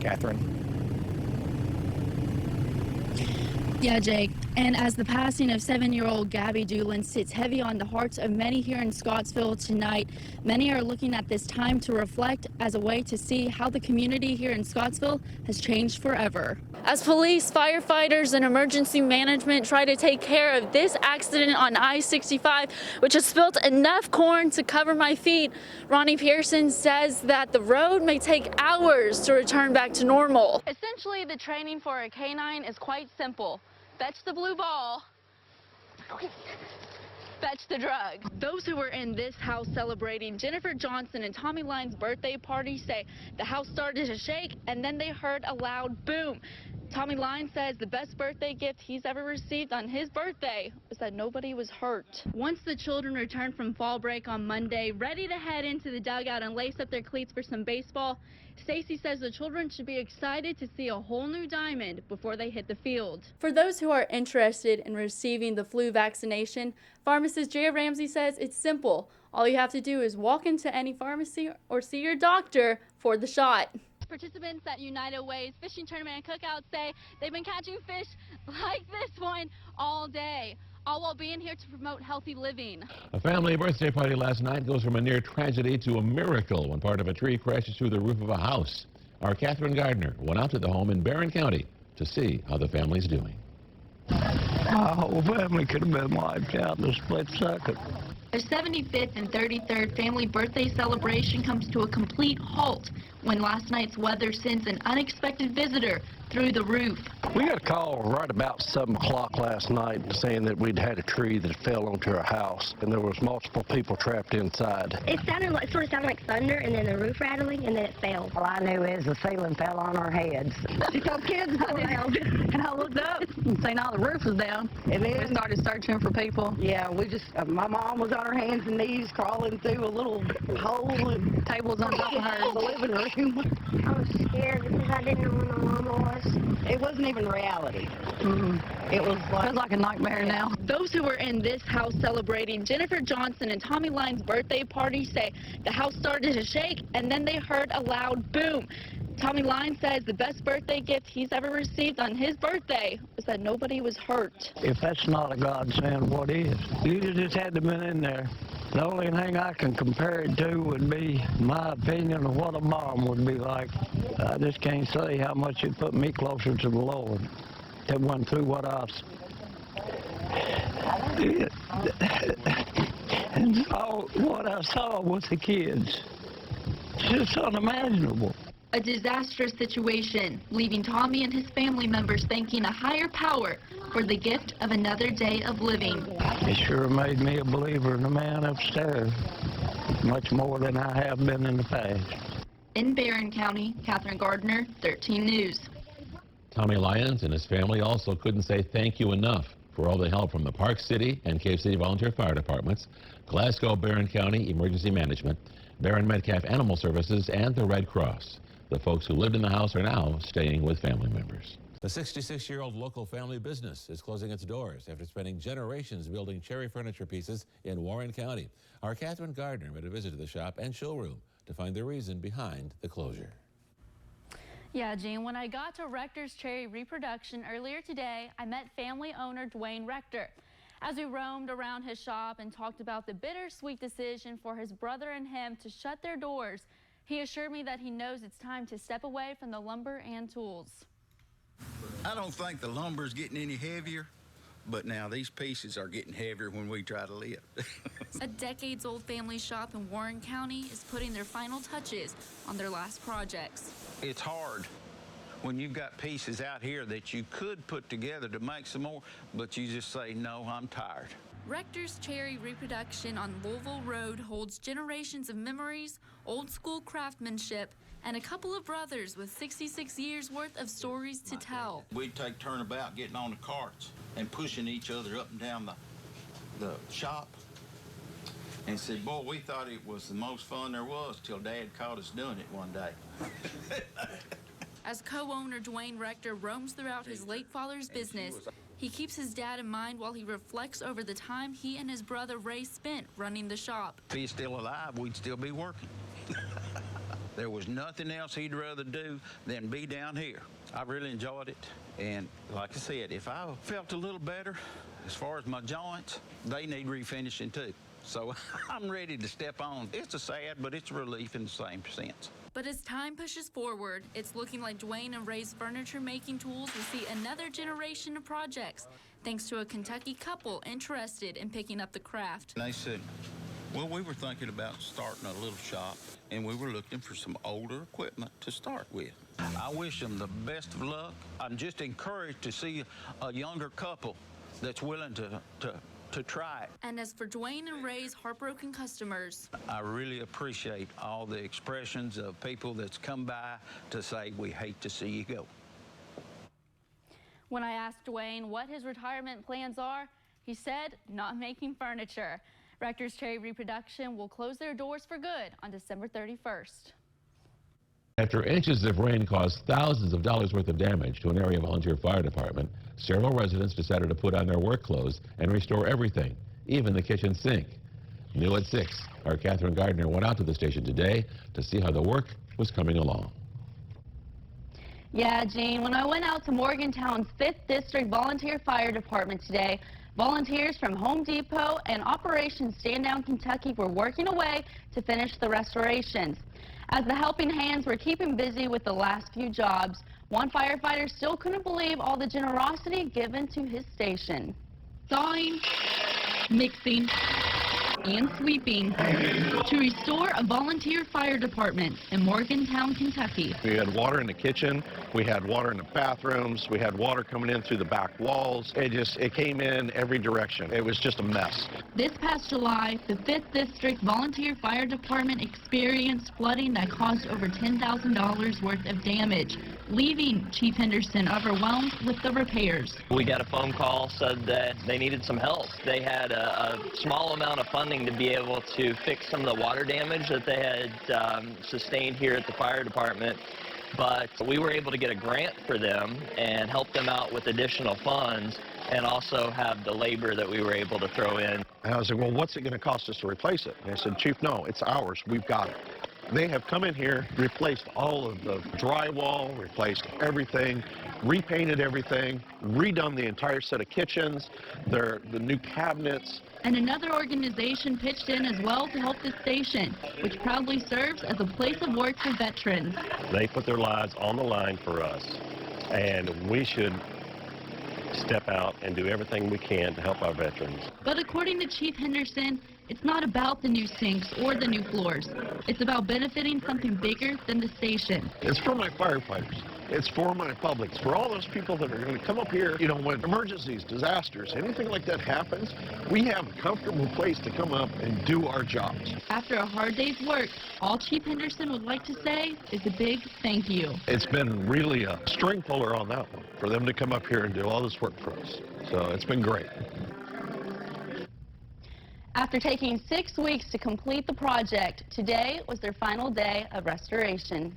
Catherine. Yeah, Jake. And as the passing of 7-year-old Gabby Doolin sits heavy on the hearts of many here in Scottsville tonight, many are looking at this time to reflect as a way to see how the community here in Scottsville has changed forever. As police, firefighters, and emergency management try to take care of this accident on I-65, which has spilt enough corn to cover my feet, Ronnie Pearson says that the road may take hours to return back to normal. Essentially, the training for a canine is quite simple. Fetch the blue ball, fetch the drug. Those who were in this house celebrating Jennifer Johnson and Tommy Lyne's birthday party say the house started to shake and then they heard a loud boom. Tommy Lyne says the best birthday gift he's ever received on his birthday was that nobody was hurt. Once the children returned from fall break on Monday, ready to head into the dugout and lace up their cleats for some baseball, Stacy says the children should be excited to see a whole new diamond before they hit the field. For those who are interested in receiving the flu vaccination, pharmacist Jay Ramsey says it's simple. All you have to do is walk into any pharmacy or see your doctor for the shot. Participants at United Way's fishing tournament and cookout say they've been catching fish like this one all day, all while being here to promote healthy living. A family birthday party last night goes from a near tragedy to a miracle when part of a tree crashes through the roof of a house. Our Catharine Gardner went out to the home in Barron County to see how the family's doing. My whole family could have been wiped out in a split second. Their 75th and 33rd family birthday celebration comes to a complete halt when last night's weather sends an unexpected visitor through the roof. We got a call right about 7 o'clock last night saying that we'd had a tree that fell onto our house and there was multiple people trapped inside. It sort of sounded like thunder and then the roof rattling and then it fell. All I knew is the ceiling fell on our heads. She told kids around and I looked up and seen all the roof was down and then we started searching for people. Yeah, we just, my mom was on her hands and knees crawling through a little hole and Tables on top of her. the living room. I was scared because I didn't know where my mama was. It wasn't even reality. It was like a nightmare now. Those who were in this house celebrating Jennifer Johnson and Tommy Lyne's birthday party say the house started to shake and then they heard a loud boom. Tommy Lyne says the best birthday gift he's ever received on his birthday was that nobody was hurt. If that's not a godsend, what is? You just had to been in there. The only thing I can compare it to would be my opinion of what a mom would be like. I just can't say how much it put me closer to the Lord. That went through what I was. And what I saw was the kids. It's just unimaginable. A disastrous situation, leaving Tommy and his family members thanking a higher power for the gift of another day of living. It sure made me a believer in the man upstairs, much more than I have been in the past. In Barron County, Catharine Gardner, 13 News. Tommy Lyons and his family also couldn't say thank you enough for all the help from the Park City and Cave City Volunteer Fire Departments, Glasgow Barron County Emergency Management, Barron Metcalf Animal Services, and the Red Cross. The folks who lived in the house are now staying with family members. The 66-year-old local family business is closing its doors after spending generations building cherry furniture pieces in Warren County. Our Catharine Gardner made a visit to the shop and showroom to find the reason behind the closure. Yeah, Jean, when I got to Rector's Cherry Reproduction earlier today, I met family owner Dwayne Rector. As we roamed around his shop and talked about the bittersweet decision for his brother and him to shut their doors, he assured me that he knows it's time to step away from the lumber and tools. I don't think the lumber's getting any heavier, but now these pieces are getting heavier when we try to lift. A decades-old family shop in Warren County is putting their final touches on their last projects. It's hard when you've got pieces out here that you could put together to make some more, but you just say, no, I'm tired. Rector's Cherry Reproduction on Louisville Road holds generations of memories, old-school craftsmanship, and a couple of brothers with 66 years worth of stories to tell. We'd take turnabout getting on the carts and pushing each other up and down the shop and said, boy, we thought it was the most fun there was till Dad caught us doing it one day. As co-owner Dwayne Rector roams throughout his late father's business, he keeps his dad in mind while he reflects over the time he and his brother Ray spent running the shop. If he's still alive, we'd still be working. There was nothing else he'd rather do than be down here. I really enjoyed it, and like I said, if I felt a little better as far as my joints, they need refinishing too. So I'm ready to step on. It's a sad, but it's a relief in the same sense. But as time pushes forward, it's looking like Dwayne and Ray's furniture making tools will see another generation of projects, thanks to a Kentucky couple interested in picking up the craft. And they said, well, we were thinking about starting a little shop, and we were looking for some older equipment to start with. I wish them the best of luck. I'm just encouraged to see a younger couple that's willing to try it. And as for Dwayne and Ray's heartbroken customers, I really appreciate all the expressions of people that's come by to say, we hate to see you go. when I asked Dwayne what his retirement plans are, he said not making furniture. Rector's Cherry Reproduction will close their doors for good on December 31st. After inches of rain caused thousands of dollars worth of damage to an area volunteer fire department, several residents decided to put on their work clothes and restore everything, even the kitchen sink. New at 6, our Catharine Gardner went out to the station today to see how the work was coming along. Yeah, Gene, when I went out to Morgantown's 5th District Volunteer Fire Department today, volunteers from Home Depot and Operation Stand Down Kentucky were working away to finish the restorations. As the helping hands were keeping busy with the last few jobs, one firefighter still couldn't believe all the generosity given to his station. Thawing, mixing, and sweeping to restore a volunteer fire department in Morgantown, Kentucky. We had water in the kitchen, we had water in the bathrooms, we had water coming in through the back walls. It came in every direction. It was just a mess. This past July, the 5th District Volunteer Fire Department experienced flooding that caused over $10,000 worth of damage, leaving Chief Henderson overwhelmed with the repairs. We got a phone call, said that they needed some help. They had a small amount of funding to be able to fix some of the water damage that they had sustained here at the fire department. But we were able to get a grant for them and help them out with additional funds and also have the labor that we were able to throw in. And I was like, well, what's it going to cost us to replace it? And I said, Chief, no, it's ours. We've got it. They have come in here, replaced all of the drywall, replaced everything, repainted everything, redone the entire set of kitchens, the new cabinets. And another organization pitched in as well to help the station, which proudly serves as a place of work for veterans. They put their lives on the line for us, and we should step out and do everything we can to help our veterans. But according to Chief Henderson, it's not about the new sinks or the new floors. It's about benefiting something bigger than the station. It's for my firefighters. It's for my public. It's for all those people that are going to come up here. You know, when emergencies, disasters, anything like that happens, we have a comfortable place to come up and do our jobs. After a hard day's work, all Chief Henderson would like to say is a big thank you. It's been really a string puller on that one for them to come up here and do all this work for us. So it's been great. After taking 6 weeks to complete the project, today was their final day of restoration.